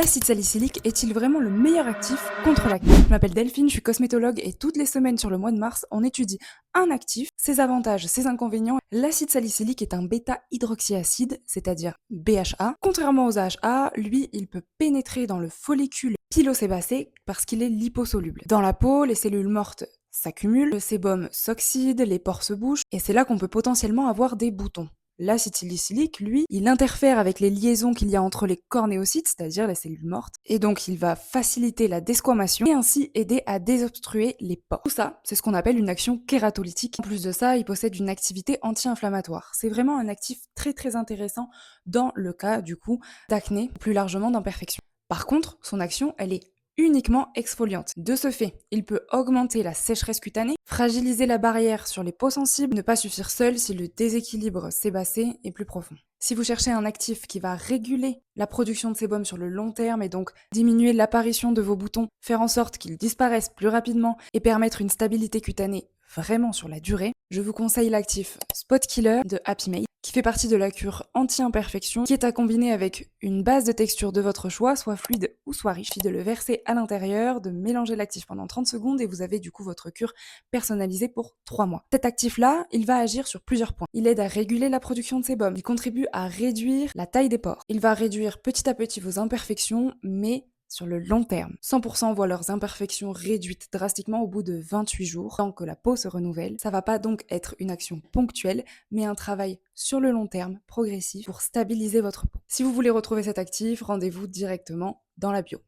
L'acide salicylique est-il vraiment le meilleur actif contre l'acné? Je m'appelle Delphine, je suis cosmétologue et toutes les semaines sur le mois de mars, on étudie un actif, ses avantages, ses inconvénients. L'acide salicylique est un bêta-hydroxyacide, c'est-à-dire BHA. Contrairement aux AHA, lui, il peut pénétrer dans le follicule pilosébacé parce qu'il est liposoluble. Dans la peau, les cellules mortes s'accumulent, le sébum s'oxyde, les pores se bouchent, et c'est là qu'on peut potentiellement avoir des boutons. L'acide salicylique, lui, il interfère avec les liaisons qu'il y a entre les cornéocytes, c'est-à-dire les cellules mortes, et donc il va faciliter la desquamation et ainsi aider à désobstruer les pores. Tout ça, c'est ce qu'on appelle une action kératolytique. En plus de ça, il possède une activité anti-inflammatoire. C'est vraiment un actif très très intéressant dans le cas, du coup, d'acné, plus largement d'imperfection. Par contre, son action, elle est uniquement exfoliante. De ce fait, il peut augmenter la sécheresse cutanée, fragiliser la barrière sur les peaux sensibles, ne pas suffire seul si le déséquilibre sébacé est plus profond. Si vous cherchez un actif qui va réguler la production de sébum sur le long terme et donc diminuer l'apparition de vos boutons, faire en sorte qu'ils disparaissent plus rapidement et permettre une stabilité cutanée vraiment sur la durée, je vous conseille l'actif Spot Killer de Happy Made, qui fait partie de la cure anti-imperfection, qui est à combiner avec une base de texture de votre choix, soit fluide ou soit riche. Il suffit de le verser à l'intérieur, de mélanger l'actif pendant 30 secondes et vous avez du coup votre cure personnalisée pour 3 mois. Cet actif-là, il va agir sur plusieurs points. Il aide à réguler la production de sébum, il contribue à réduire la taille des pores, il va réduire petit à petit vos imperfections, mais sur le long terme. 100% voient leurs imperfections réduites drastiquement au bout de 28 jours, tant que la peau se renouvelle. Ça va pas donc être une action ponctuelle, mais un travail sur le long terme, progressif, pour stabiliser votre peau. Si vous voulez retrouver cet actif, rendez-vous directement dans la bio.